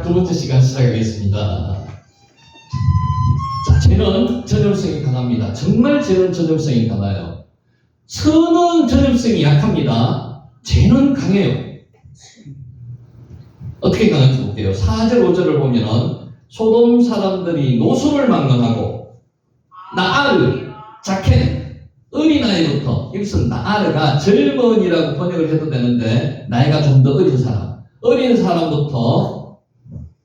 두 번째 시간 시작하겠습니다. 자, 쟤는 전염성이 강합니다. 정말 쟤는 전염성이 강해요. 선은 전염성이 약합니다. 쟤는 강해요. 어떻게 강한지 볼게요. 4절 5절을 보면은 소돔 사람들이 노소를 막론하고 나아르, 자켄, 어린아이부터, 여기서 나아르가 젊은이라고 번역을 해도 되는데 나이가 좀 더 어린 사람, 어린 사람부터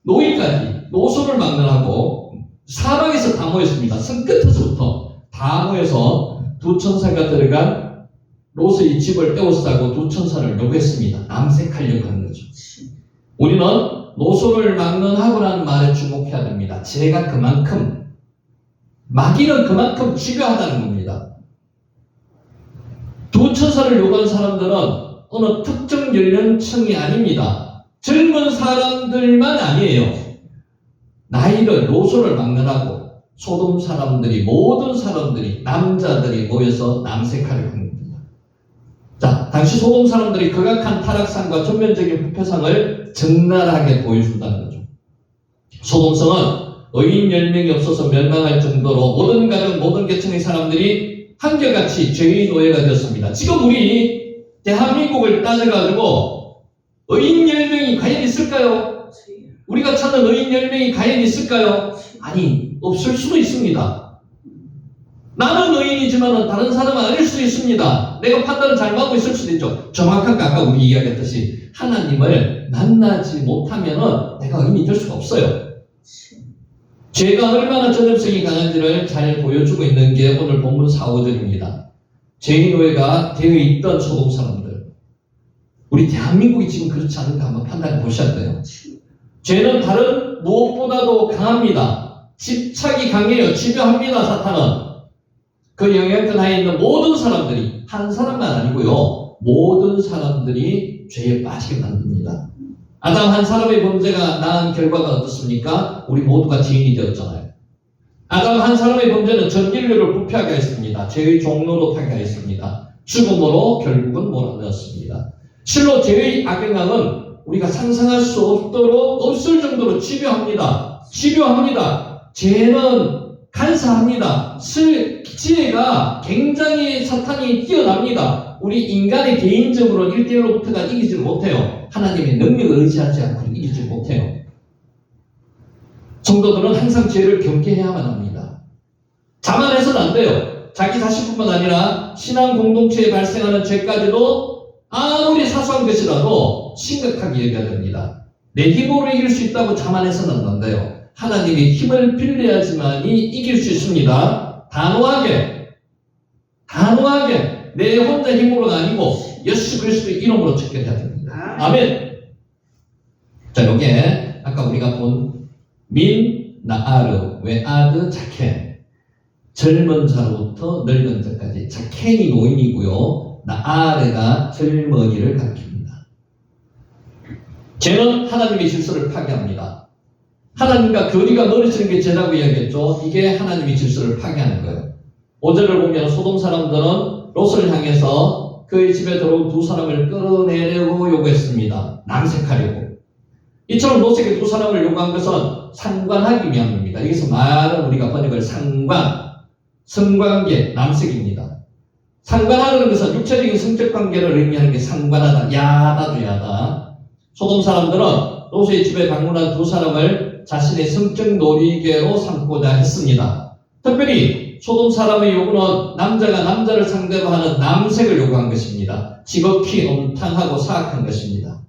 노인까지 노소를 막론하고 사방에서 다 모였습니다. 성 끝에서부터 다 모여서 두 천사가 들어간 롯의 집을 에워싸고 두 천사를 요구했습니다. 남색하려고 하는 거죠. 우리는 노소를 막론하고라는 말에 주목해야 됩니다. 죄가 그만큼, 마귀는 그만큼 집요하다는 겁니다. 두 천사를 요구한 사람들은 어느 특정 연령층이 아닙니다. 젊은 사람들만 아니에요. 나이를, 노소를 막론하고 소돔 사람들이, 모든 사람들이, 남자들이 모여서 남색하려고 합니다. 자, 당시 소돔 사람들이 극악한 타락상과 전면적인 부패상을 적나라하게 보여준다는 거죠. 소돔성은 의인 10명이 없어서 멸망할 정도로 모든 가정, 모든 계층의 사람들이 한결같이 죄의 노예가 되었습니다. 지금 우리 대한민국을 따져가지고 의인 10명이 과연 있을까요? 우리가 찾는 의인 10명이 과연 있을까요? 아니, 없을 수도 있습니다. 나는 의인이지만 다른 사람은 아닐 수도 있습니다. 내가 판단을 잘못하고 있을 수도 있죠. 정확한 게 아까 우리 이야기했듯이 하나님을 만나지 못하면 내가 의인이 될 수가 없어요. 죄가 얼마나 전염성이 강한지를 잘 보여주고 있는 게 오늘 본문 4, 5절입니다. 죄의 노예가 되어 있던 소돔 사람들. 우리 대한민국이 지금 그렇지 않을까 한번 판단해 보셔야 돼요. 죄는 다른 무엇보다도 강합니다. 집착이 강해요. 집요합니다. 사탄은. 그 영향권 하에 있는 모든 사람들이, 한 사람만 아니고요, 모든 사람들이 죄에 빠지게 만듭니다. 아담 한 사람의 범죄가 낳은 결과가 어떻습니까? 우리 모두가 죄인이 되었잖아요. 아담 한 사람의 범죄는 전 인류를 부패하게 했습니다. 죄의 종로도 파게 했습니다. 죽음으로 결국은 몰아넣었습니다. 실로 죄의 악영향은 우리가 상상할 수 없도록 없을 정도로 집요합니다. 집요합니다. 죄는 간사합니다. 지혜가 굉장히 사탄이 뛰어납니다. 우리 인간의 개인적으로 1대1로부터가 이기지를 못해요. 하나님의 능력을 의지하지 않고 이기지 못해요. 성도들은 항상 죄를 경계해야만 합니다. 자만해서는 안 돼요. 자기 자신뿐만 아니라 신앙 공동체에 발생하는 죄까지도 아무리 사소한 것이라도 심각하게 여겨야 됩니다. 내 힘으로 이길 수 있다고 자만해서는 안 돼요. 하나님의 힘을 빌려야지만이 이길 수 있습니다. 단호하게 내 혼자 힘으로가 아니고 예수 그리스도의 이름으로 척결해야 됩니다. 아멘. 자, 여기에 아까 우리가 본 민, 나아르, 외아드, 자켄, 젊은 자로부터 늙은 자까지. 자켄이 노인이고요, 나아르가 젊은이를 가리킵니다. 죄는 하나님의 질서를 파괴합니다. 하나님과 거리가 멀어지는 게 죄라고 이야기했죠. 이게 하나님의 질서를 파괴하는 거예요. 5절을 보면 소돔 사람들은 롯을 향해서 그의 집에 들어온 두 사람을 끌어내려고 요구했습니다. 남색하려고. 이처럼 롯에게 두 사람을 요구한 것은 상관하기 위함입니다. 여기서 말은 우리가 번역을 성관계, 남색입니다. 상관하는 것은 육체적인 성적 관계를 의미하는 게 상관하다, 야다. 소돔 사람들은 롯의 집에 방문한 두 사람을 자신의 성적 놀이개로 삼고자 했습니다. 특별히 소돔 사람의 요구는 남자가 남자를 상대로 하는 남색을 요구한 것입니다. 지극히 음탕하고 사악한 것입니다.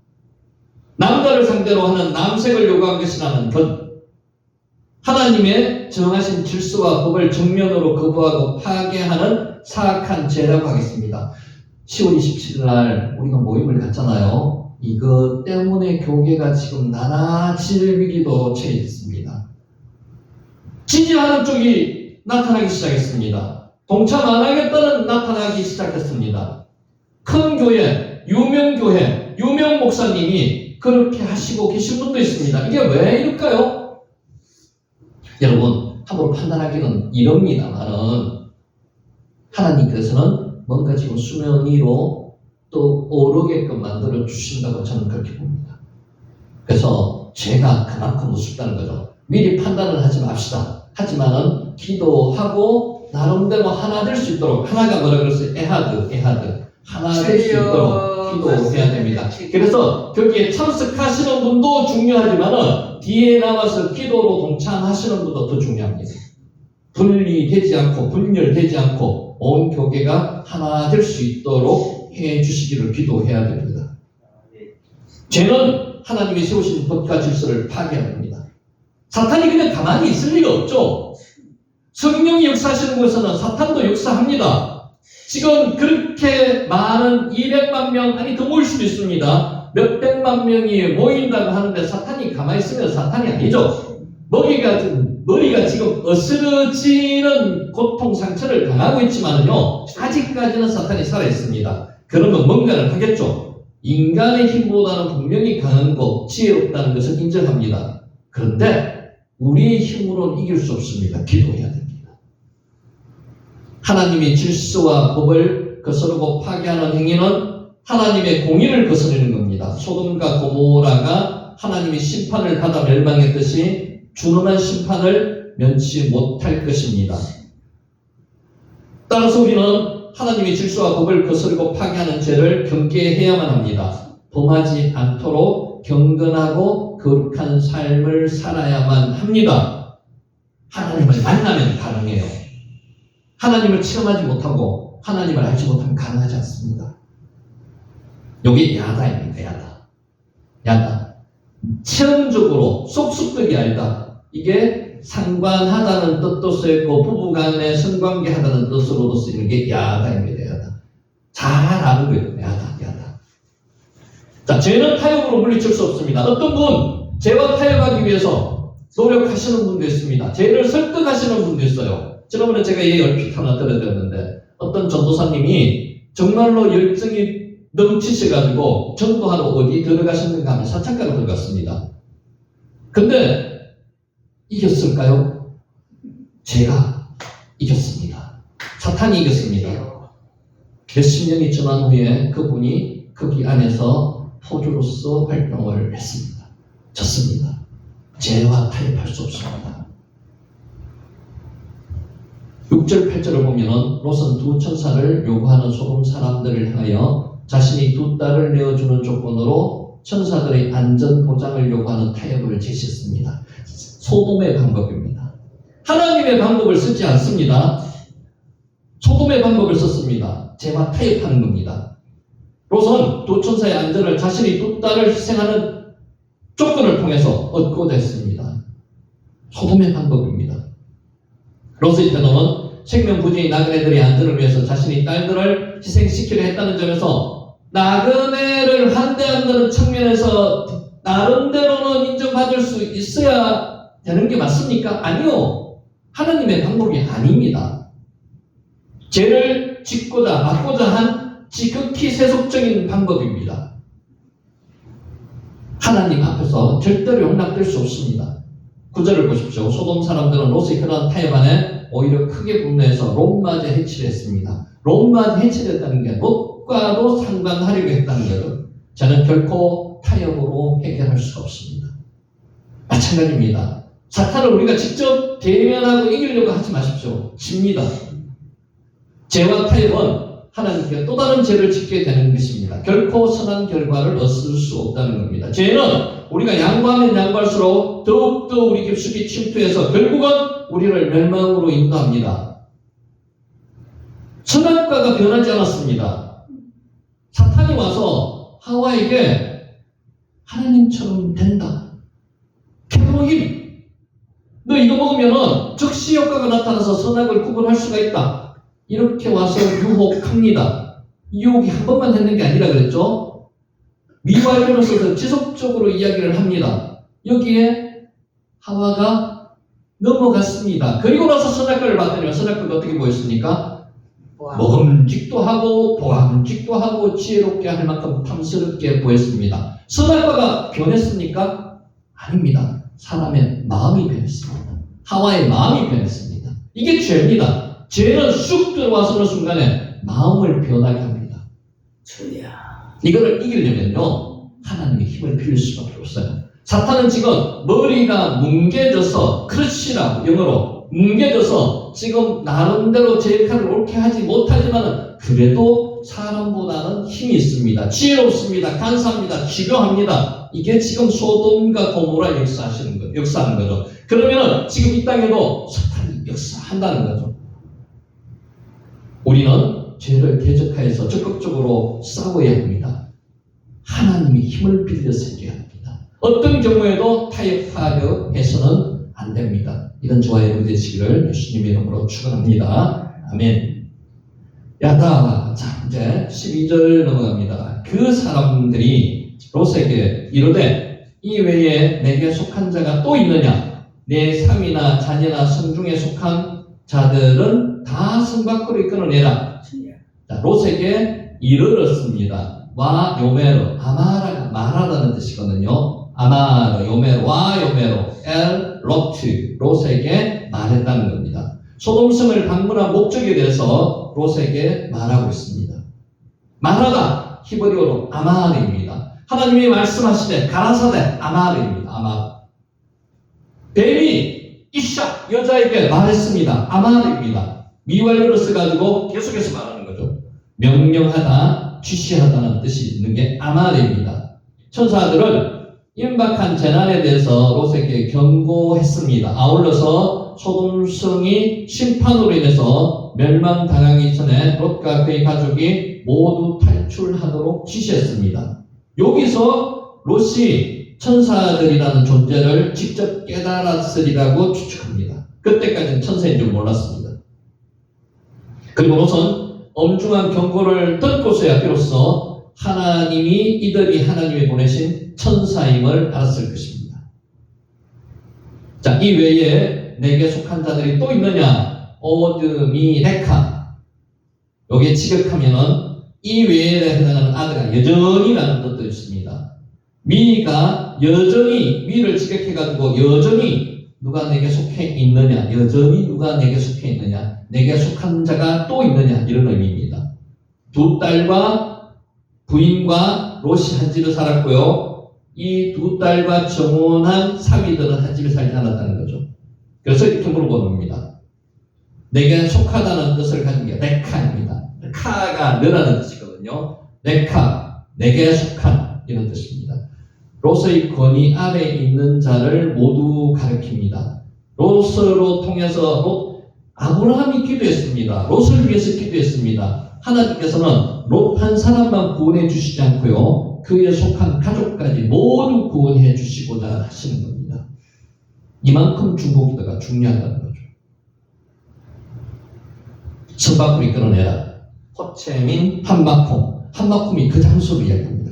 남자를 상대로 하는 남색을 요구한 것이라는 것, 하나님의 정하신 질서와 법을 정면으로 거부하고 파괴하는 사악한 죄라고 하겠습니다. 10월 27일 날 우리가 모임을 갖잖아요. 이것 때문에 교계가 지금 나나 질비기도 처해졌습니다. 지지하는 쪽이 나타나기 시작했습니다. 동참 안 하겠다는 나타나기 시작했습니다. 큰 교회, 유명 목사님이 그렇게 하시고 계신 분도 있습니다. 이게 왜 이럴까요? 여러분, 함부로 판단하기는 이럽니다만은 하나님께서는 뭔가 지금 수면 위로 또 오르게끔 만들어 주신다고 저는 그렇게 봅니다. 그래서 죄가 그만큼 무섭다는 거죠. 미리 판단을 하지 맙시다. 하지만은 기도하고 나름대로 하나 될 수 있도록, 하나가 뭐라 그랬어요? 에하드 하나 될 수 있도록 기도해야 됩니다. 그래서 거기에 참석하시는 분도 중요하지만은 뒤에 나와서 기도로 동참하시는 분도 더 중요합니다. 분리되지 않고 분열되지 않고 온 교회가 하나 될 수 있도록 해 주시기를 기도해야 됩니다. 죄는 하나님이 세우신 법과 질서를 파괴합니다. 사탄이 그냥 가만히 있을 리가 없죠. 성령이 역사하시는 곳에서는 사탄도 역사합니다. 지금 그렇게 많은 200만 명, 아니 더 모일 수도 있습니다. 몇백만 명이 모인다고 하는데 사탄이 가만히 있으면 사탄이 아니죠. 머리가 지금 어스러지는 고통, 상처를 당하고 있지만요, 아직까지는 사탄이 살아있습니다. 그러면 뭔가를 하겠죠. 인간의 힘보다는 분명히 강한 것, 지혜롭다는 것을 인정합니다. 그런데 우리의 힘으로는 이길 수 없습니다. 기도해야 됩니다. 하나님의 질서와 법을 거스르고 파괴하는 행위는 하나님의 공의를 거스르는 겁니다. 소돔과 고모라가 하나님의 심판을 받아 멸망했듯이 준엄한 심판을 면치 못할 것입니다. 따라서 우리는 하나님의 질서와 법을 거스르고 파괴하는 죄를 경계해야만 합니다. 범하지 않도록 경건하고 거룩한 삶을 살아야만 합니다. 하나님을 만나면 가능해요. 하나님을 체험하지 못하고 하나님을 알지 못하면 가능하지 않습니다. 여기 야다입니다. 야다. 체험적으로 속속들이 알다. 이게 상관하다는 뜻도 쓰였고 부부간에 성관계 하다는 뜻으로도 쓰이는 게 야다입니다. 야다. 잘 아는 거예요. 야다. 자, 죄는 타협으로 물리칠 수 없습니다. 어떤 분, 죄와 타협하기 위해서 노력하시는 분도 있습니다. 죄를 설득하시는 분도 있어요. 지난번에 제가 이 얼핏 하나 들어드렸는데 어떤 전도사님이 정말로 열정이 넘치셔가지고 전도하러 어디 들어가셨는가 하면 사창가로 들어갔습니다. 근데 이겼을까요? 죄가 이겼습니다. 사탄이 이겼습니다. 몇십 년이 지난 후에 그분이 거기 안에서 포주로서 활동을 했습니다. 졌습니다. 죄와 타협할 수 없습니다. 6절 8절을 보면 롯은 두 천사를 요구하는 소돔 사람들을 향하여 자신이 두 딸을 내어주는 조건으로 천사들의 안전 보장을 요구하는 타협을 제시했습니다. 소돔의 방법입니다. 하나님의 방법을 쓰지 않습니다. 소돔의 방법을 썼습니다. 죄와 타협하는 겁니다. 롯은 두 천사의 안전을 자신이 두 딸을 희생하는 조건을 통해서 얻고자 했습니다. 소돔의 방법입니다. 롯의 태도는 생명부지의 나그네들의 안전을 위해서 자신이 딸들을 희생시키려 했다는 점에서 나그네를 환대한다는 측면에서 나름대로는 인정받을 수 있어야 되는 게 맞습니까? 아니요. 하나님의 방법이 아닙니다. 죄를 짓고자 막고자 한 지극히 세속적인 방법입니다. 하나님 앞에서 절대로 용납될 수 없습니다. 9절을 보십시오. 소돔 사람들은 롯의 그러한 타협 안에 오히려 크게 분노해서 롯마저 해치를 했습니다. 롯마저 해치를 했다는 게 롯과도 상관하려고 했다는 거죠. 저는 결코 타협으로 해결할 수가 없습니다. 마찬가지입니다. 사탄을 우리가 직접 대면하고 이기려고 하지 마십시오. 집니다. 죄와 타협은 하나님께 또 다른 죄를 짓게 되는 것입니다. 결코 선한 결과를 얻을 수 없다는 겁니다. 죄는 우리가 양보하면 양보할수록 더욱더 우리 깊숙이 침투해서 결국은 우리를 멸망으로 인도합니다. 선악과가 변하지 않았습니다. 사탄이 와서 하와에게 하나님처럼 된다. 케브로힘, 너 이거 먹으면 즉시 효과가 나타나서 선악을 구분할 수가 있다. 이렇게 와서 유혹합니다. 유혹이 한 번만 되는 게 아니라 그랬죠. 미화론을 써서 지속적으로 이야기를 합니다. 여기에 하와가 넘어갔습니다. 그리고 나서 선악과를 봤더니 선악과가 어떻게 보였습니까? 먹음직도 하고 보암직도 하고 지혜롭게 할 만큼 탐스럽게 보였습니다. 선악과가 변했습니까? 아닙니다. 사람의 마음이 변했습니다. 하와의 마음이 변했습니다. 이게 죄입니다. 죄는 쑥 들어와서 어느 순간에 마음을 변하게 합니다. 이거를 이기려면요, 하나님의 힘을 빌릴 수밖에 없어요. 사탄은 지금 머리가 뭉개져서 크러쉬라고 영어로 뭉개져서 지금 나름대로 제 역할을 옳게 하지 못하지만 그래도 사람보다는 힘이 있습니다. 지혜롭습니다. 간사합니다. 치료합니다. 이게 지금 소돔과 고모라 역사하는 거죠. 그러면 지금 이 땅에도 사탄이 역사한다는 거죠. 우리는 죄를 대적하여서 적극적으로 싸워야 합니다. 하나님의 힘을 빌려서 해야 합니다. 어떤 경우에도 타협하려해서는 안 됩니다. 이런 저와 여러분 되시기를 예수님의 이름으로 축원합니다. 아멘. 야다. 자, 이제 12절 넘어갑니다. 그 사람들이 롯에게 이르되 이 외에 내게 속한 자가 또 있느냐? 내 상이나 자녀나 성중에 속한 자들은 다 성 밖으로 이끌어내라. 자, 롯에게 이르렀습니다. 와 요메로, 아마라가 말하다는 뜻이거든요. 아마로, 요메로, 와 요메로, 엘 롯트, 롯에게 말했다는 겁니다. 소돔성을 방문한 목적에 대해서 롯에게 말하고 있습니다. 말하다, 히브리어로 아마르입니다. 하나님이 말씀하시되 가라사대 아마르입니다. 아마르. 뱀이 이샤 여자에게 말했습니다. 아마르입니다. 미완료를 써가지고 계속해서 말하는 거죠. 명령하다, 지시하다는 뜻이 있는 게 아마르입니다. 천사들은 임박한 재난에 대해서 롯에게 경고했습니다. 아울러서 소돔성이 심판으로 인해서 멸망당하기 전에 롯과 그의 가족이 모두 탈출하도록 지시했습니다. 여기서 롯이 천사들이라는 존재를 직접 깨달았으리라고 추측합니다. 그때까지는 천사인 줄 몰랐습니다. 그리고 롯은 엄중한 경고를 듣고서야 비로소 하나님이 이들이 하나님이 보내신 천사임을 알았을 것입니다. 자, 이 외에 내게 속한 자들이 또 있느냐? 오드미 레카. 여기에 직역하면은 이 외에 해당하는 아드가 여전히라는 뜻도 있습니다. 미가 여전히, 미를 직역해가지고 여전히 누가 내게 속해 있느냐, 여전히 누가 내게 속해 있느냐, 내게 속한 자가 또 있느냐, 이런 의미입니다. 두 딸과 부인과 롯이 한 집에 살았고요. 이 두 딸과 정혼한 사위들은 한 집에 살지 않았다는 거죠. 그래서 이렇게 물어봅니다. 내게 속하다는 뜻을 가진 게 레카입니다. 카가 너라는 뜻이거든요. 레카, 내게 속한, 이런 뜻입니다. 롯의 권위 아래 있는 자를 모두 가리킵니다. 롯으로 통해서 아브라함이 기도했습니다. 롯을 위해서 기도했습니다. 하나님께서는 롯 한 사람만 구원해 주시지 않고요, 그에 속한 가족까지 모두 구원해 주시고자 하시는 겁니다. 이만큼 중보기도가 중요하다는 거죠. 성 밖으로 이끌어내라. 호체민 한마콤, 한마콤이 그 장소를 이야기합니다.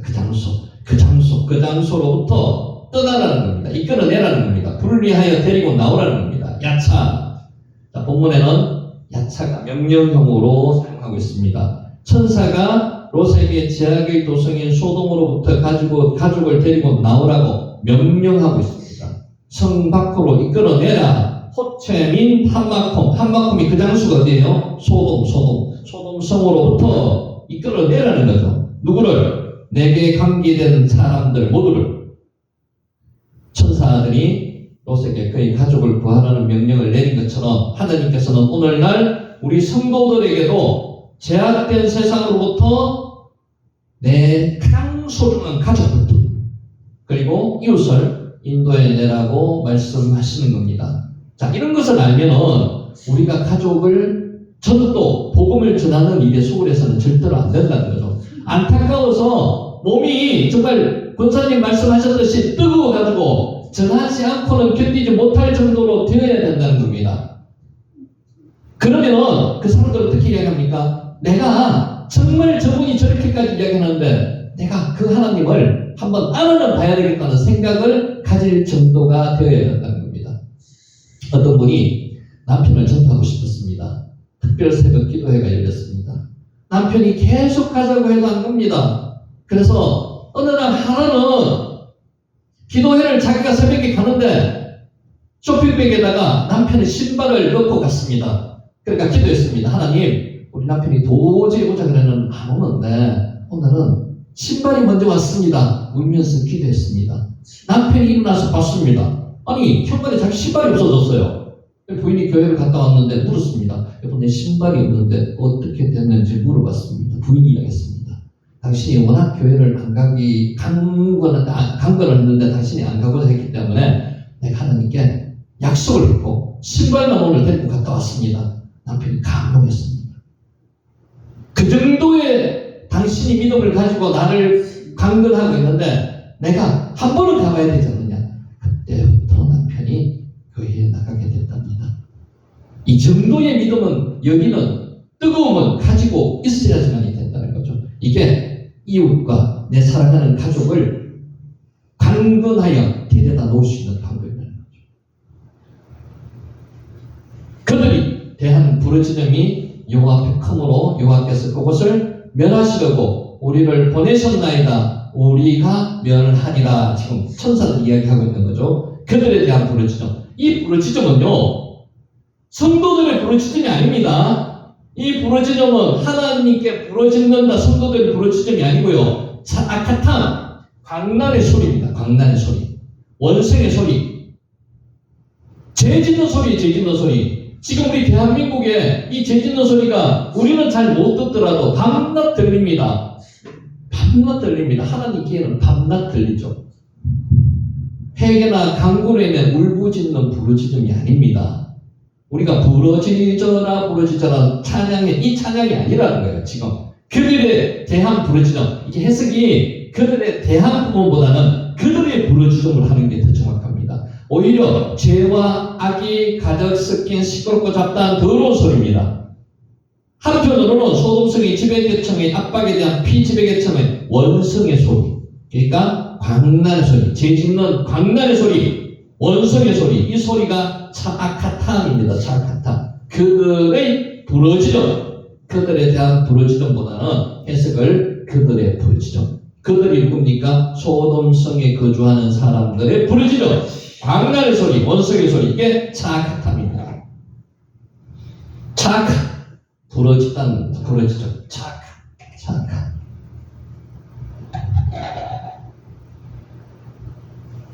그 장소로부터 떠나라는 겁니다. 이끌어내라는 겁니다. 분리하여 데리고 나오라는 겁니다. 야차. 자, 본문에는 야차가 명령형으로 사용하고 있습니다. 천사가 롯에게 제약의 도성인 소돔으로부터 가족을 데리고 나오라고 명령하고 있습니다. 성 밖으로 이끌어내라. 호체민 한마콤이 그 장소가 어디예요? 소돔 성으로부터 이끌어내라는 거죠. 누구를? 내게 관계된 사람들 모두를. 천사들이 롯에게 그의 가족을 구하라는 명령을 내린 것처럼 하나님께서는 오늘날 우리 성도들에게도 제약된 세상으로부터 내 가장 소중한 가족부터 그리고 이웃을 인도해내라고 말씀하시는 겁니다. 자, 이런 것을 알면은 우리가 가족을 전도, 복음을 전하는 일에 소홀해서는 절대로 안 된다는 거죠. 안타까워서 몸이 정말 권사님 말씀하셨듯이 뜨거워가지고 전하지 않고는 견디지 못할 정도로 되어야 된다는 겁니다. 그러면은 그 사람들은 어떻게 이야기합니까? 내가 정말 저분이 저렇게까지 이야기하는데 내가 그 하나님을 한번 알아는 봐야 되겠다는 생각을 가질 정도가 되어야 된다는 겁니다. 어떤 분이 남편을 전도하고 싶었습니다. 특별 새벽 기도회가 열렸습니다. 남편이 계속 가자고 해도 안 갑니다. 그래서 어느 날 하나는 기도회를 자기가 새벽에 가는데 쇼핑백에다가 남편의 신발을 넣고 갔습니다. 그러니까 기도했습니다. 하나님, 우리 남편이 도저히 오자 그러면 안 오는데 오늘은 신발이 먼저 왔습니다. 울면서 기도했습니다. 남편이 일어나서 봤습니다. 아니, 현관에 자기 신발이 없어졌어요. 부인이 교회를 갔다 왔는데 물었습니다. 여보, 내 신발이 없는데 어떻게 됐는지 물어봤습니다. 부인이 이야기했습니다. 당신이 워낙 교회를 안 가기, 강건을 했는데 당신이 안 가고자 했기 때문에 내가 하나님께 약속을 했고 신발만 오늘 데리고 갔다 왔습니다. 남편이 감동했습니다. 그 정도의 당신이 믿음을 가지고 나를 강건하고 있는데 내가 한 번은 가봐야 되지 않느냐. 그때부터 남편이 교회에 나가게 됐답니다. 이 정도의 믿음은, 여기는 뜨거움은 가지고 있어야지만이 된다는 거죠. 이게 이웃과 내 사랑하는 가족을 강건하여 데려다 놓을 수 있는 방법이라는 거죠. 그들이 대한 부르짖음이 여호와 앞에 크므로 여호와께서 그곳을 멸하시려고 우리를 보내셨나이다. 우리가 멸하리라. 지금 천사들 이야기하고 있는 거죠. 그들에 대한 부르짖음. 이 부르짖음은요, 성도들의 부르짖음이 아닙니다. 이 부르짖음은 하나님께 부르짖는다 성도들의 부르짖음이 아니고요, 아카탄, 광란의 소리입니다. 광란의 소리, 원성의 소리, 죄 짓는 소리, 죄 짓는 소리. 지금 우리 대한민국에 이 죄 짓는 소리가 우리는 잘 못 듣더라도 밤낮 들립니다. 밤낮 들립니다. 하나님 귀에는 밤낮 들리죠. 회개나 강구름에 울부짖는 부르짖음이 아닙니다. 우리가 부르짖어라 부르짖어라 찬양이, 이 찬양이 아니라는 거예요. 지금 그들에 대한 부르짖음, 이게 해석이 그들에 대한 부분보다는 그들의 부르짖음을 하는 게 더 정확합니다. 오히려 죄와 악이 가득 섞인 시끄럽고 잡다한 더러운 소리입니다. 한편으로는 소돔성의 지배계층의 압박에 대한 피지배계층의 원성의 소리, 그러니까 광란의 소리, 죄 짓는 광란의 소리, 원성의 소리, 이 소리가 차아카탄입니다. 차아카탄. 그들의 부르짖음, 그들에 대한 부르짖음보다는 해석을 그들의 부르짖음. 그들이 누굽니까? 소돔성에 거주하는 사람들의 부르짖음, 광란의 소리, 원성의 소리, 이게 차아카탄입니다. 차아카, 부르짖다는 부르짖음, 차아카, 차아카.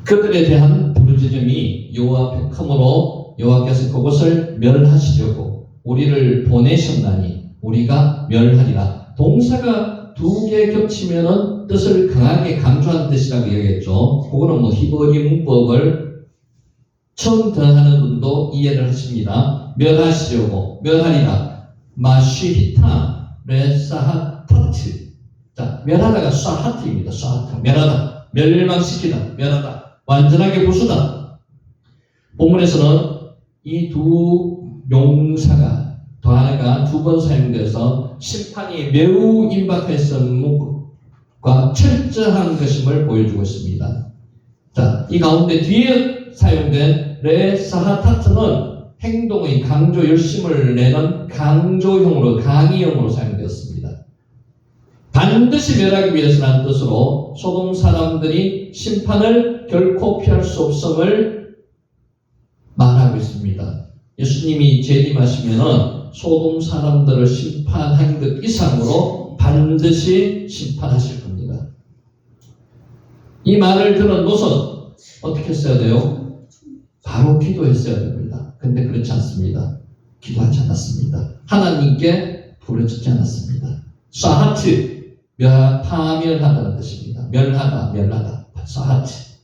그들에 대한 부르짖음이 여호와 앞에 크므로 여호와께서 그곳을 멸하시려고 우리를 보내셨나니 우리가 멸하리라. 동사가 두 개 겹치면은 뜻을 강하게 강조하는 뜻이라고 얘기했죠. 그거는 뭐 히브리 문법을 처음 등하는 분도 이해를 하십니다. 멸하시려고, 멸하리라. 마쉬히타 레사하타트. 자, 멸하다가 쏴하트입니다. 쏴하트. 멸하다. 멸망시키다. 멸하다. 완전하게 부수다. 본문에서는 이 두 용사가 더 하나가 두 번 사용돼서 심판이 매우 임박했음과 철저한 것임을 보여주고 있습니다. 자, 이 가운데 뒤에 사용된 레사하타트는 행동의 강조, 열심을 내는 강조형으로, 강의형으로 사용되었습니다. 반드시 멸하기 위해서라는 뜻으로 소돔 사람들이 심판을 결코 피할 수 없음을 말하고 있습니다. 예수님이 재림하시면은 소돔 사람들을 심판한 것 이상으로 반드시 심판하실 겁니다. 이 말을 들은 롯은 어떻게 했어야 돼요? 바로 기도했어야 됩니다. 근데 그렇지 않습니다. 기도하지 않았습니다. 하나님께 부르짖지 않았습니다. 쏴하트, 파멸하다는 뜻입니다. 멸하다, 멸하다, 쏴하트.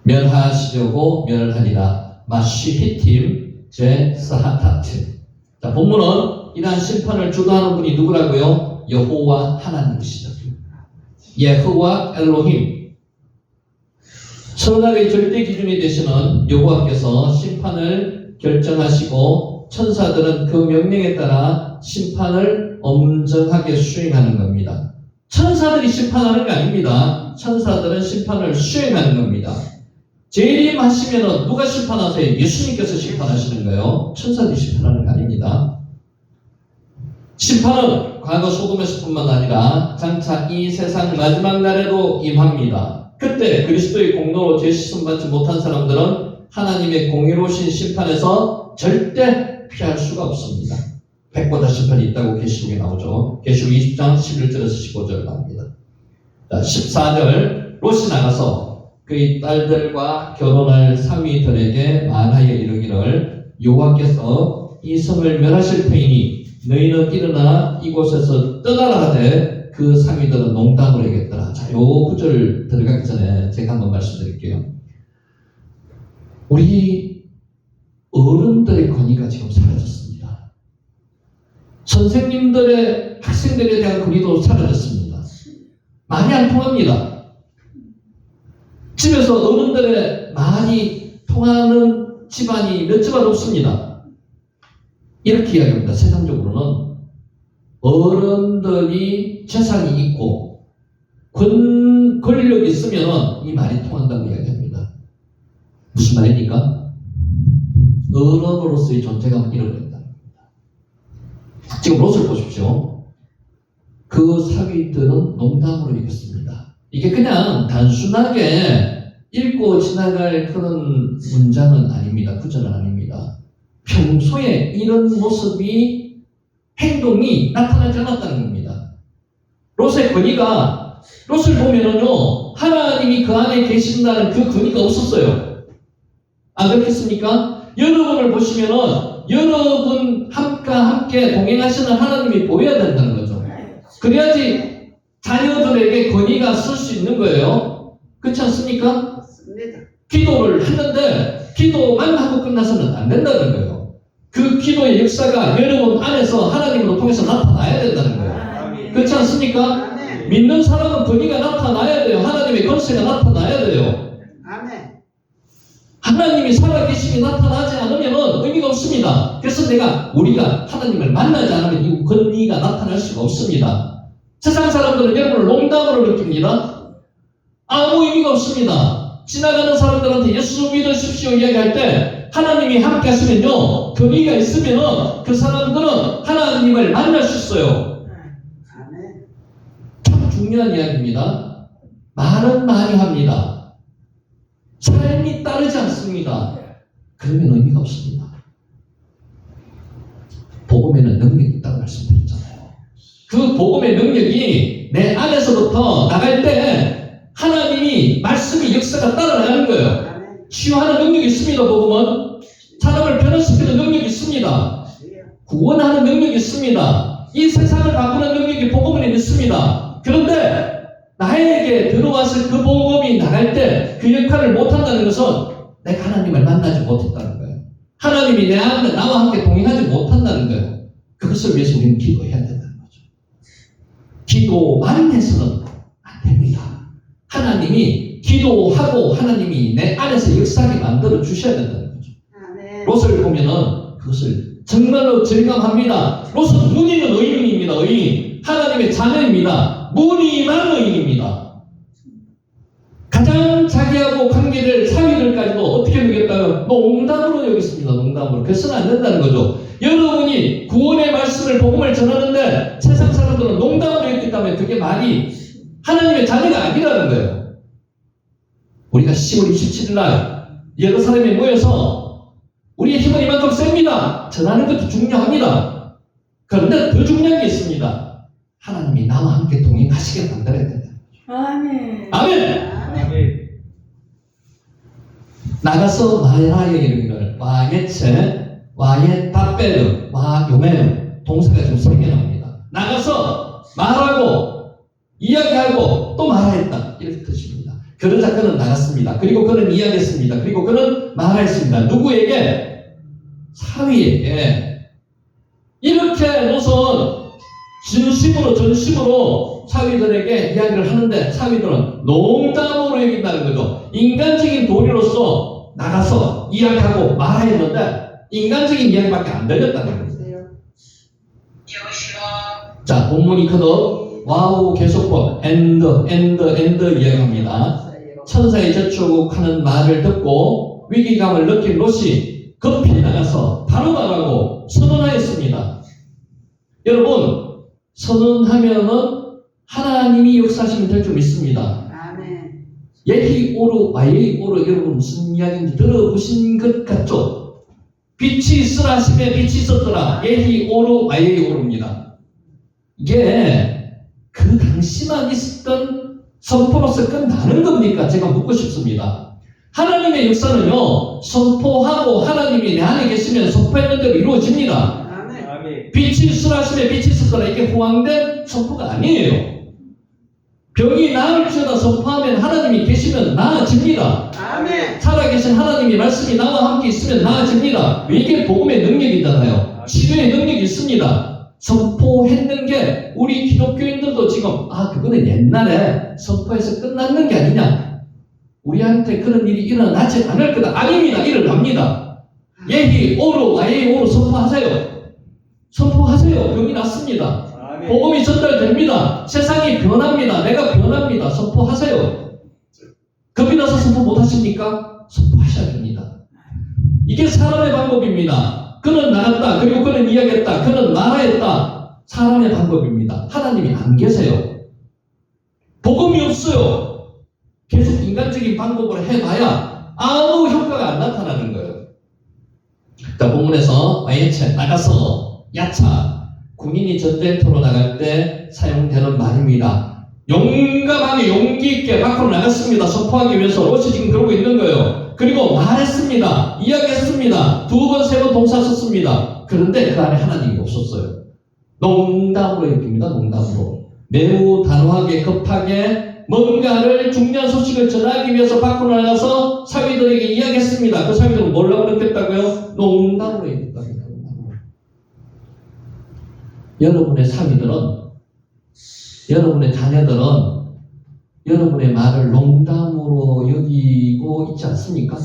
멸하시려고 멸하리라. 마쉬히팀 제 사하타트. 자, 본문은 이러한 심판을 주도하는 분이 누구라고요? 여호와 하나님이시죠. 예호와 엘로힘. 선악의 절대 기준이 되시는 여호와께서 심판을 결정하시고 천사들은 그 명령에 따라 심판을 엄정하게 수행하는 겁니다. 천사들이 심판하는 게 아닙니다. 천사들은 심판을 수행하는 겁니다. 재림하시면은 누가 심판하세요? 예수님께서 심판하시는 거예요. 천사들이 심판하는 거 아닙니다. 심판은 과거 소돔에서뿐만 아니라 장차 이 세상 마지막 날에도 임합니다. 그때 그리스도의 공로로 죄 씻음 받지 못한 사람들은 하나님의 공의로우신 심판에서 절대 피할 수가 없습니다. 100보다 10편이 있다고 계시록에 나오죠. 계시록 20장 11절에서 15절 나옵니다. 자, 14절 롯이 나가서 그의 딸들과 결혼할 사위들에게 말하여 이르기를 여호와께서 이 성을 멸하실 터이니 너희는 일어나 이곳에서 떠나라 하되 그 사위들은 농담으로 얘기했더라. 자, 요 구절 들어가기 전에 제가 한번 말씀드릴게요. 우리 어른들의 권위가 지금 사라졌습니다. 선생님들의 학생들에 대한 권위도 사라졌습니다. 말이 안 통합니다. 집에서 어른들의 말이 통하는 집안이 몇 집안 없습니다. 이렇게 이야기합니다. 세상적으로는 어른들이 재산이 있고 권력이 있으면 이 말이 통한다고 이야기합니다. 무슨 말입니까? 어른으로서의 존재감을 잃어버린다는 겁니다. 지금 롯을 보십시오. 그 사위들은 농담으로 읽었습니다. 이게 그냥 단순하게 읽고 지나갈 그런 문장은 아닙니다. 구절은 아닙니다. 평소에 이런 모습이 행동이 나타나지 않았다는 겁니다. 롯의 권위가 롯을 보면은요 하나님이 그 안에 계신다는 그 권위가 없었어요. 안 그렇겠습니까? 여러분을 보시면은 여러분 함께 동행하시는 하나님이 보여야 된다는 거죠. 그래야지 자녀들에게 권위가 쓸 수 있는 거예요. 그렇지 않습니까? 맞습니다. 기도를 했는데 기도만 하고 끝나서는 안 된다는 거예요. 그 기도의 역사가 여러분 안에서 하나님으로 통해서 나타나야 된다는 거예요. 그렇지 않습니까? 아멘. 믿는 사람은 권위가 나타나야 돼요. 하나님의 권세가 나타나야 돼요. 아멘. 하나님이 살아계심이 나타나지 않으면 의미가 없습니다. 그래서 우리가 하나님을 만나지 않으면 이 권위가 나타날 수가 없습니다. 세상 사람들은 여러분을 농담으로 느낍니다. 아무 의미가 없습니다. 지나가는 사람들한테 예수 믿으십시오 이야기할 때 하나님이 함께 하시면요 권위가 있으면 그 사람들은 하나님을 만날 수 있어요. 아멘. 참 중요한 이야기입니다. 말은 많이 합니다. 삶이 따르지 않습니다. 그러면 의미가 없습니다. 복음에는 능력이 있다고 말씀드렸잖아요. 그 복음의 능력이 내 안에서부터 나갈 때 하나님이 말씀의 역사가 따라나가는 거예요. 아멘. 치유하는 능력이 있습니다. 복음은 사람을 변화시키는 능력이 있습니다. 구원하는 능력이 있습니다. 이 세상을 바꾸는 능력이 복음에 있습니다. 그런데 나에게 들어와서 그 복음이 나갈 때 그 역할을 못한다는 것은 내가 하나님을 만나지 못했다는 거예요. 하나님이 내 안에 나와 함께 동행하지 못한다는 거예요. 그것을 위해서 우리는 기도해야 된다는 거죠. 기도만 해서는 안 됩니다. 하나님이 기도하고 하나님이 내 안에서 역사하게 만들어 주셔야 된다는 거죠. 아멘. 롯을 보면은 그것을 정말로 절감합니다. 롯은 무늬는 의인입니다. 의인. 하나님의 자녀입니다. 무늬만 의인입니다. 가장 자기하고 관계될 사위들까지도 어떻게 여겼다요? 농담으로 여겼습니다. 농담으로. 그래서는 안 된다는 거죠. 여러분이 구원의 말씀을 복음을 전하는데 세상 사람들은 농담으로 했기 때문에 그게 말이 하나님의 자녀가 아니라는 거예요. 우리가 10월 27일 날 예루살렘에 모여서 우리의 힘은 이만큼 셉니다. 전하는 것도 중요합니다. 그런데 더 중요한 게 있습니다. 하나님이 나와 함께 동행하시게 만들어야 된다. 아멘. 아멘. 아멘. 나가서 말하여 이르기를 와예체, 와예다베르, 와요메르 동사가 지금 3개 나옵니다. 나가서 말하고 이야기하고 또 말하였다 이렇게 뜻입니다. 그러자 그는 나갔습니다. 그리고 그는 이야기했습니다. 그리고 그는 말하였습니다. 누구에게? 사위에게. 이렇게 롯은 전심으로 사위들에게 이야기를 하는데 사위들은 농담으로 여긴다는 거죠. 인간적인 도리로서 나가서 이야기하고 말하였는데 인간적인 이야기밖에 안 들렸다는 거죠. 자, 본문이 커도 와우 계속법 엔드 이야기합니다. 천사의 저축하는 말을 듣고 위기감을 느낀 롯이 급히 나가서 바로 말하고 선언하였습니다. 여러분 선언하면은 하나님이 역사하시면 될 줄 믿습니다. 아멘. 예히오르 와예히오르 여러분 무슨 이야기인지 들어보신 것 같죠? 빛이 있으라 하심에 빛이 있었더라. 예히 오르 와예히 오르입니다. 이게 그 당시만 있었던 선포로서 끝나는 겁니까? 제가 묻고 싶습니다. 하나님의 역사는요, 선포하고 하나님이 내 안에 계시면 선포했는 대로 이루어집니다. 아멘. 빛이 있으라 하심에 빛이 있었더라. 이게 호황된 선포가 아니에요. 병이 나을지어다 선포하면 하나님이 계시면 나아집니다. 아멘. 살아계신 하나님의 말씀이 나와 함께 있으면 나아집니다. 이게 복음의 능력이잖아요. 치료의 능력이 있습니다. 선포했는 게 우리 기독교인들도 지금 그거는 옛날에 선포해서 끝났는 게 아니냐, 우리한테 그런 일이 일어나지 않을 거다. 아닙니다. 일어납니다. 예히 오르 와예히 오르 선포하세요. 선포하세요. 병이 낫습니다. 복음이 전달됩니다. 세상이 변합니다. 내가 변합니다. 선포하세요. 겁이 나서 선포 못하십니까? 선포하셔야 됩니다. 이게 사람의 방법입니다. 그는 나갔다. 그리고 그는 이야기했다. 그는 말하였다. 사람의 방법입니다. 하나님이 안 계세요. 복음이 없어요. 계속 인간적인 방법으로 해봐야 아무 효과가 안 나타나는 거예요. 자, 본문에서 와예체 나가서 야차, 군인이 전쟁터로 나갈 때 사용되는 말입니다. 용감하게 용기 있게 밖으로 나갔습니다. 선포하기 위해서. 롯이 지금 그러고 있는 거예요. 그리고 말했습니다. 이야기했습니다. 2번, 3번 동사 썼습니다. 그런데 그 안에 하나님이 없었어요. 농담으로 읽힙니다. 농담으로. 매우 단호하게 급하게 뭔가를 중요한 소식을 전하기 위해서 밖으로 나가서 사위들에게 이야기했습니다. 그 사위들은 뭐라고 그랬겠다고요? 농담으로 얘기했답니다. 여러분의 사위들은, 여러분의 자녀들은 여러분의 말을 농담으로 여기고 있지 않습니까?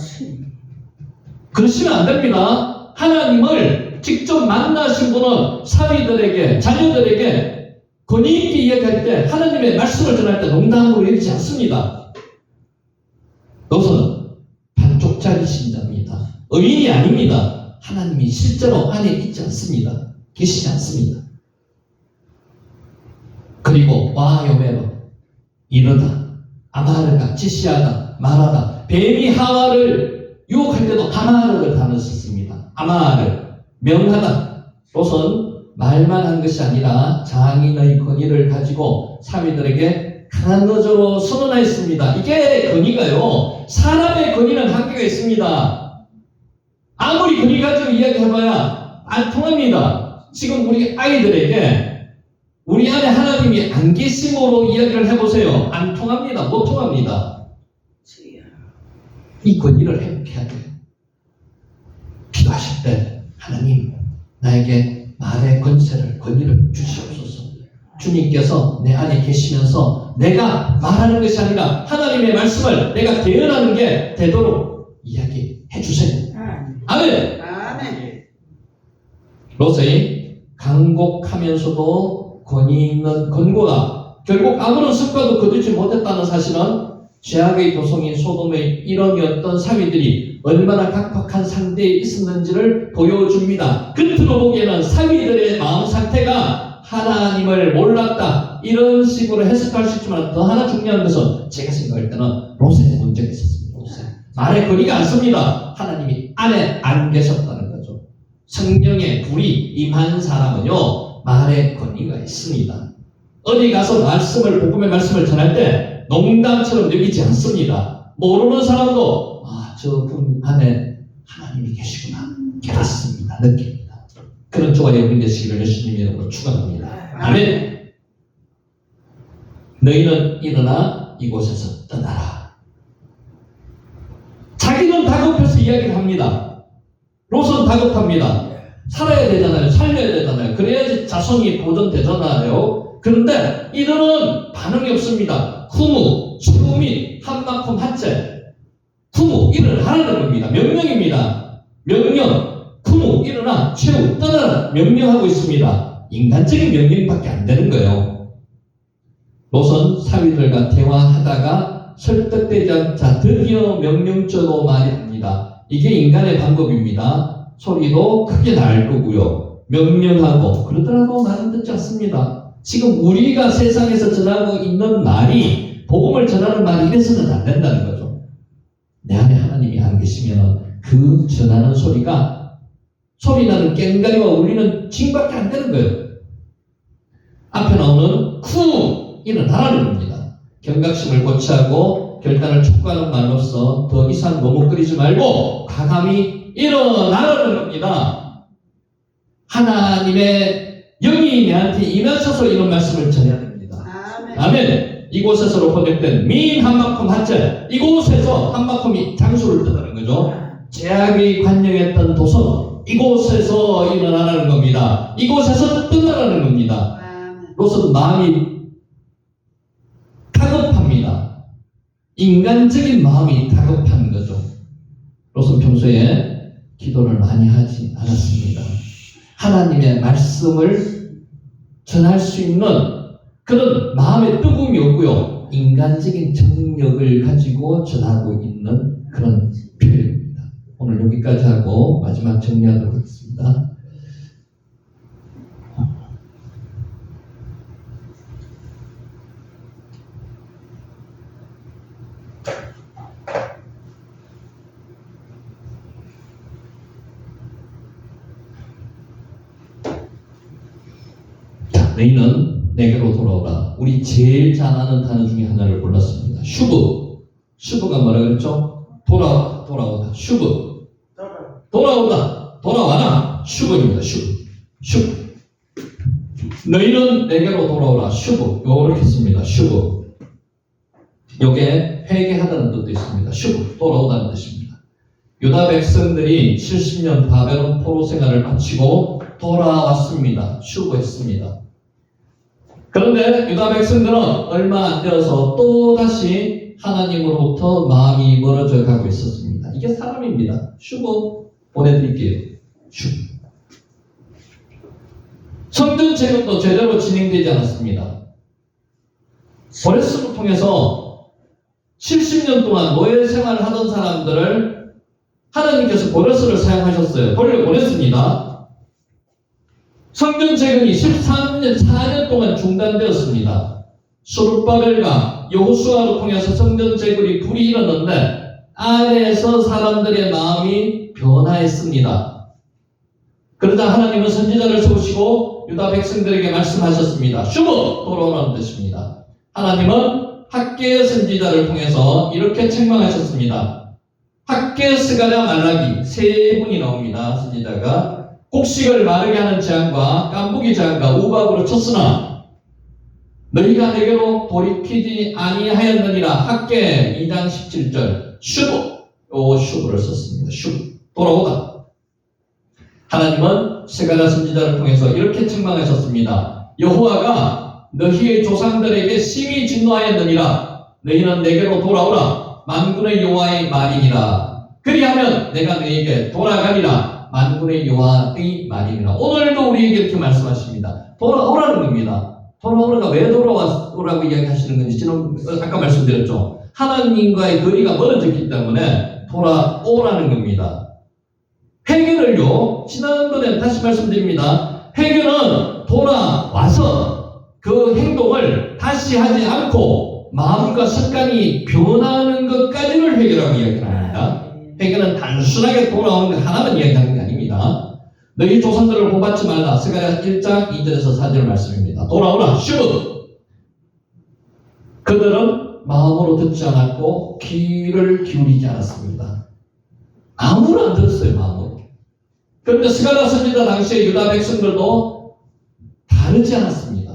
그러시면 안 됩니다. 하나님을 직접 만나신 분은 사위들에게, 자녀들에게 권위 있게 이야기할 때, 하나님의 말씀을 전할 때 농담으로 여기지 않습니다. 그것은 반쪽짜리 신자입니다. 의인이 아닙니다. 하나님이 실제로 안에 있지 않습니다. 계시지 않습니다. 그리고 와요메로 이르다, 아마르가 지시하다, 말하다. 뱀이 하와를 유혹할 때도 아마르를 단어를 썼습니다. 아마르, 명하다. 롯은 말만 한 것이 아니라 장인의 권위를 가지고 사위들에게 강한 어조로 선언하였습니다. 이게 권위가요, 사람의 권위는 한계가 있습니다. 아무리 권위 가지고 이야기해봐야 안 통합니다. 지금 우리 아이들에게 우리 안에 하나님이 안 계심으로 이야기를 해보세요. 안 통합니다. 못 통합니다. 이 권위를 회복해야 돼요. 기도하실 때 하나님, 나에게 말의 권위를 주시옵소서. 주님께서 내 안에 계시면서 내가 말하는 것이 아니라 하나님의 말씀을 내가 대언하는 게 되도록 이야기해 주세요. 아멘. 아멘. 롯의 강곡하면서도 권위 있는 권고다. 결국 아무런 성과도 거두지 못했다는 사실은 죄악의 도성인 소돔의 일원이었던 사위들이 얼마나 각박한 상태에 있었는지를 보여줍니다. 겉으로 보기에는 사위들의 마음 상태가 하나님을 몰랐다, 이런 식으로 해석할 수 있지만, 더 하나 중요한 것은 제가 생각할 때는 롯의 문제가 있었습니다. 롯의 말에 거리가 않습니다. 하나님이 안에 안 계셨다는 거죠. 성령의 불이 임한 사람은요, 말에 권위가 있습니다. 어디 가서 복음의 말씀을 전할 때 농담처럼 여기지 않습니다. 모르는 사람도 저분 안에 하나님이 계시구나 깨닫습니다. 느낍니다. 그런 조가 여러분 되시기를 예수님 이름으로 축원합니다. 아멘. 너희는 일어나 이곳에서 떠나라. 자기는 다급해서 이야기를 합니다. 롯은 다급합니다. 살아야 되잖아요. 살려야 되잖아요. 그래야지 자손이 보존되잖아요. 그런데 이들은 반응이 없습니다. 후무, 최우민, 한마품, 한째. 후무, 일어나라는 겁니다. 명령입니다. 명령, 후무, 일어나, 최우, 떠나라. 명령하고 있습니다. 인간적인 명령밖에 안 되는 거예요. 롯은 사위들과 대화하다가 설득되지 않자 드디어 명령조로 말합니다. 이게 인간의 방법입니다. 소리도 크게 날 거고요. 명령하고 그러더라도 나는 듣지 않습니다. 지금 우리가 세상에서 전하고 있는 말이, 복음을 전하는 말이 이래서는 안 된다는 거죠. 내 안에 하나님이 안 계시면 그 전하는 소리가 소리나는 꽹가리와 울리는 징밖에 안 되는 거예요. 앞에 나오는 쿵 일어나라는 겁니다. 경각심을 고취하고 결단을 촉구하는 말로써 더 이상 머뭇거리지 말고 과감히 일어나라는 겁니다. 하나님의 영이 내한테 임하셔서 이런 말씀을 전해야 됩니다. 아멘. 아멘. 이곳에서로 번역된 민 한마큼 한자, 이곳에서 한마큼이 장수를 뜻하는 거죠. 제약이 관영했던 도선, 이곳에서 일어나라는 겁니다. 이곳에서 떠나라는 겁니다. 아멘. 롯은 마음이 다급합니다. 인간적인 마음이 다급한 거죠. 롯은 평소에 기도를 많이 하지 않았습니다. 하나님의 말씀을 전할 수 있는 그런 마음의 뜨거움이 없고요. 인간적인 정력을 가지고 전하고 있는 그런 표현입니다. 오늘 여기까지 하고 마지막 정리하도록 하겠습니다. 너희는 내게로 돌아오라. 우리 제일 잘 아는 단어 중에 하나를 골랐습니다. 슈브. 슈브가 뭐라 그랬죠? 돌아오다. 슈브. 돌아오다. 돌아와라. 슈브입니다. 슈브. 너희는 내게로 돌아오라. 슈브. 요렇게 씁니다. 슈브. 요게 회개하다는 뜻도 있습니다. 슈브. 돌아오다는 뜻입니다. 유다 백성들이 70년 바벨론 포로 생활을 마치고 돌아왔습니다. 슈브했습니다. 그런데 유다 백성들은 얼마 안 되어서 또다시 하나님으로부터 마음이 멀어져 가고 있었습니다. 이게 사람입니다. 슈브 보내드릴게요. 슈브. 성전 재건도 제대로 진행되지 않았습니다. 버레스를 통해서 70년 동안 노예 생활을 하던 사람들을 하나님께서 버레스를 사용하셨어요. 돌려보냈습니다. 성전 재건이 4년 동안 중단되었습니다. 수룹바벨과 여호수아를 통해서 성전 재건이 불이 일었는데 아래에서 사람들의 마음이 변화했습니다. 그러자 하나님은 선지자를 세우시고 유다 백성들에게 말씀하셨습니다. 슈브 돌아오라는 뜻입니다. 하나님은 학개 선지자를 통해서 이렇게 책망하셨습니다. 학개, 스가랴, 말라기 세 분이 나옵니다. 선지자가 곡식을 마르게 하는 재앙과 깐부기 재앙과 우박으로 쳤으나 너희가 내게로 돌이키지 아니하였느니라. 학개 2장 17절 슈브를 썼습니다. 슈브 돌아오다. 하나님은 스가랴 선지자를 통해서 이렇게 책망하셨습니다. 여호와가 너희의 조상들에게 심히 진노하였느니라. 너희는 내게로 돌아오라. 만군의 여호와의 말이니라. 그리하면 내가 너희에게 돌아가리라. 만군의 여호와의 말이니라. 오늘도 우리에게 이렇게 말씀하십니다. 돌아오라는 겁니다. 돌아오라가 왜 돌아오라고 이야기하시는 건지 지금 아까 말씀드렸죠. 하나님과의 거리가 멀어졌기 때문에 돌아오라는 겁니다. 회개를요, 지난번에 다시 말씀드립니다. 회개는 돌아와서 그 행동을 다시 하지 않고 마음과 습관이 변하는 것까지를 회개라고 이야기합니다. 회개는 단순하게 돌아오는 것 하나만 이야기하는 게 아닙니다. 너희 조상들을 본받지 말라. 스가랴 1장 2절에서 4절 말씀입니다. 돌아오라. 슈브. 그들은 마음으로 듣지 않았고 귀를 기울이지 않았습니다. 아무나 안 들었어요. 마음으로. 그런데 스가랴 선지자 당시에 유다 백성들도 다르지 않았습니다.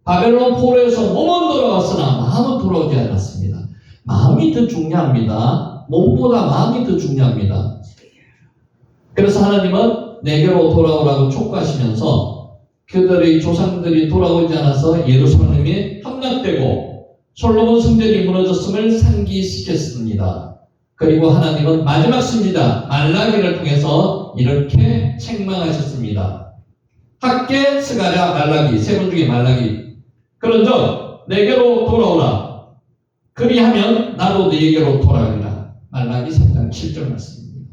바벨론 포로에서 몸은 돌아왔으나 마음은 돌아오지 않았습니다. 마음이 더 중요합니다. 몸보다 마음이 더 중요합니다. 그래서 하나님은 내게로 돌아오라고 촉구하시면서 그들의 조상들이 돌아오지 않아서 예루살렘이 함락되고 솔로몬 성전이 무너졌음을 상기시켰습니다. 그리고 하나님은 마지막 선지자 말라기를 통해서 이렇게 책망하셨습니다. 학개, 스가랴, 말라기 세 분 중에 말라기. 그런즉 내게로 돌아오라. 그리하면 나도 너에게로 돌아가리라. 말라기 3장 7절 말씀입니다.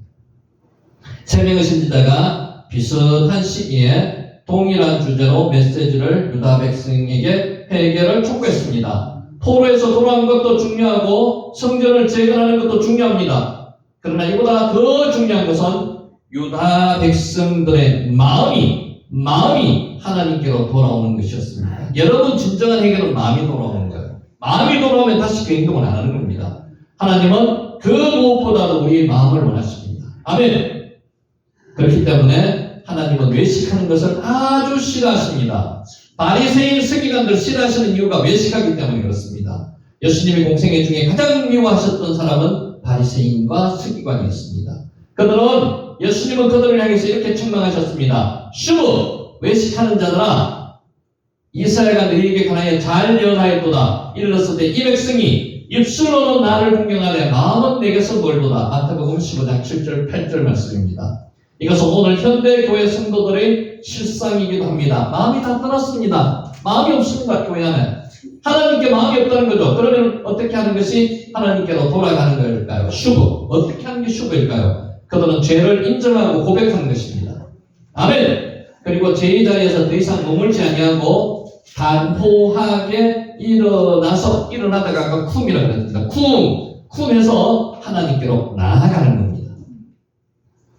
세 명의 선지자가 비슷한 시기에 동일한 주제로 메시지를 유다 백성에게 회개를 촉구했습니다. 포로에서 돌아온 것도 중요하고 성전을 재건하는 것도 중요합니다. 그러나 이보다 더 중요한 것은 유다 백성들의 마음이 하나님께로 돌아오는 것이었습니다. 여러분, 진정한 해결은 마음이 돌아오는 거예요. 마음이 돌아오면 다시 그 행동을 안 하는 겁니다. 하나님은 그 무엇보다도 우리의 마음을 원하십니다. 아멘. 그렇기 때문에 하나님은 외식하는 것을 아주 싫어하십니다. 바리새인 서기관들 싫어하시는 이유가 외식하기 때문에 그렇습니다. 예수님의 공생애 중에 가장 미워하셨던 사람은 바리새인과 서기관이었습니다. 예수님은 그들을 향해서 이렇게 책망하셨습니다. 슈브, 외식하는 자들아, 이스라엘과 너희에게 관하여 잘 예언하였도다. 이르렀으되 이 백성이 입술로는 나를 공경하되 마음은 내게서 멀도다. 마태복음 15장 7절 8절 말씀입니다. 이것은 오늘 현대 교회 성도들의 실상이기도 합니다. 마음이 다 떠났습니다. 마음이 없습니다. 교회 안에 하나님께 마음이 없다는 거죠. 그러면 어떻게 하는 것이 하나님께로 돌아가는 걸까요? 슈브. 어떻게 하는 게 슈브일까요? 그들은 죄를 인정하고 고백하는 것입니다. 아멘. 그리고 죄의 자리에서 더 이상 머물지 아니하고 단호하게 일어나다가 아까 쿰이라고 했습니다. 쿰해서 하나님께로 나아가는 겁니다.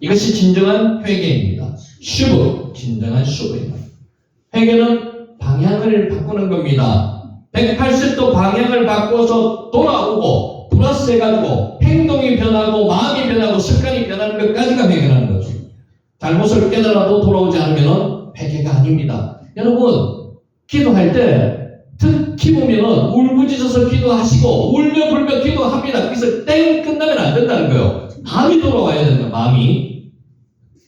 이것이 진정한 회개입니다. 슈브, 진정한 슈브입니다. 회개는 방향을 바꾸는 겁니다. 180도 방향을 바꿔서 돌아오고 플러스 해가지고 행동이 변하고 마음이 변하고 습관이 변하는 것까지가 회개라는 거죠. 잘못을 깨달아도 돌아오지 않으면 회개가 아닙니다. 여러분, 기도할 때 특히 보면은 울부짖어서 기도하시고 울며 불며 기도합니다. 그래서 땡 끝나면 안 된다는 거예요. 마음이 돌아와야 된다. 마음이.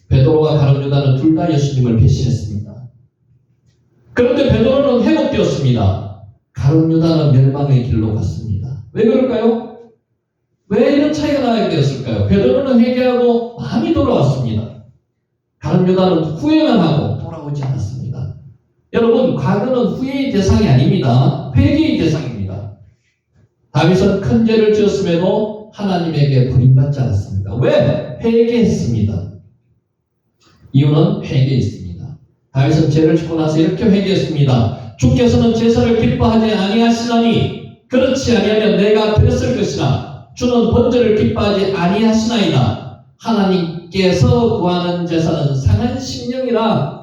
베드로와 가룟 유다는 둘 다 예수님을 배신했습니다. 그런데 베드로는 회복되었습니다. 가룟 유다는 멸망의 길로 갔습니다. 왜 그럴까요? 왜 이런 차이가 나게 되었을까요? 베드로는 회개하고 마음이 돌아왔습니다. 가룟 유다는 후회만 하고 돌아오지 않았습니다. 여러분, 과거는 후회의 대상이 아닙니다. 회개의 대상입니다. 다윗은 큰 죄를 지었음에도 하나님에게 버림받지 않았습니다. 왜? 회개했습니다. 이유는 회개했습니다. 다윗은 죄를 짓고 나서 이렇게 회개했습니다. 주께서는 제사를 기뻐하지 아니하시나니 그렇지 아니하면 내가 드렸을 것이나 주는 번제를 기뻐하지 아니하시나이다. 하나님께서 구하는 제사는 상한 심령이라.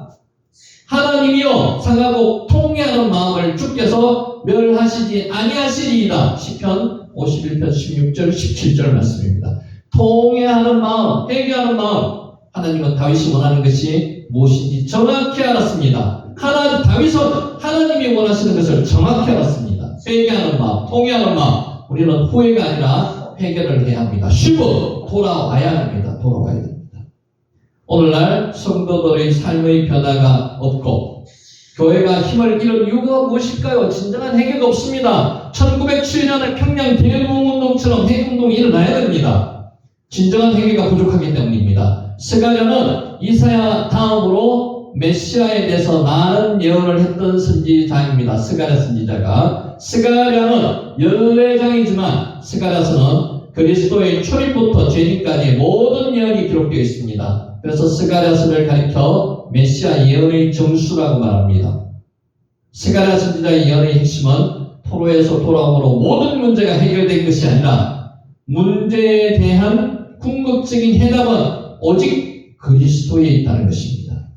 하나님이여 상하고 통회하는 마음을 주께서 멸하시지 아니하시리이다. 시편 51편 16절 17절 말씀입니다. 통회하는 마음, 회개하는 마음. 하나님은 다윗이 원하는 것이 무엇인지 정확히 알았습니다. 다윗은 하나님이 원하시는 것을 정확히 알았습니다. 회개하는 마음, 통회하는 마음. 우리는 후회가 아니라 회개를 해야 합니다. 슈브, 돌아와야 합니다. 돌아와야 됩니다. 오늘날 성도들의 삶의 변화가 없고 교회가 힘을 잃은 이유가 무엇일까요? 진정한 해결가 없습니다. 1907년에 평양 대응운동처럼 해운동이 일어나야 됩니다. 진정한 해결가 부족하기 때문입니다. 스가랴는 이사야 다음으로 메시아에 대해서 많은 예언을 했던 선지자입니다. 스가랴 선지자가. 스가랴는 14장이지만 스가랴서는 그리스도의 출입부터 재림까지 모든 예언이 기록되어 있습니다. 그래서 스가랴서를 가리켜 메시아 예언의 정수라고 말합니다. 스가랴 선지자의 예언의 핵심은 포로에서 돌아옴으로 모든 문제가 해결된 것이 아니라 문제에 대한 궁극적인 해답은 오직 그리스도에 있다는 것입니다.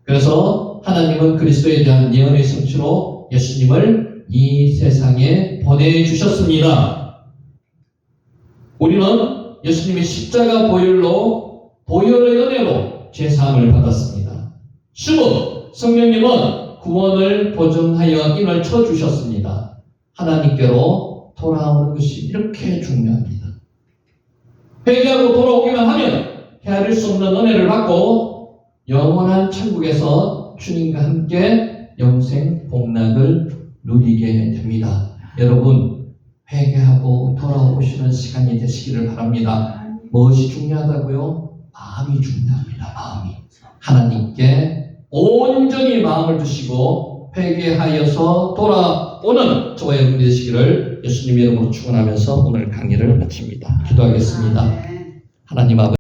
그래서 하나님은 그리스도에 대한 예언의 성취로 예수님을 이 세상에 보내주셨습니다. 우리는 예수님의 십자가 보혈의 은혜로 죄사함을 받았습니다. 슈브, 성령님은 구원을 보증하여 인을 쳐주셨습니다. 하나님께로 돌아오는 것이 이렇게 중요합니다. 회개하고 돌아오기만 하면 헤아릴 수 없는 은혜를 받고 영원한 천국에서 주님과 함께 영생 복락을 누리게 됩니다. 여러분, 회개하고 돌아오시는 시간이 되시기를 바랍니다. 무엇이 중요하다고요? 마음이 중요합니다. 마음이. 하나님께 온전히 마음을 두시고 회개하여서 돌아오는 저와 여러분이 되시기를 예수님의 이름으로 축원하면서 오늘 강의를 마칩니다. 기도하겠습니다. 하나님 아버지,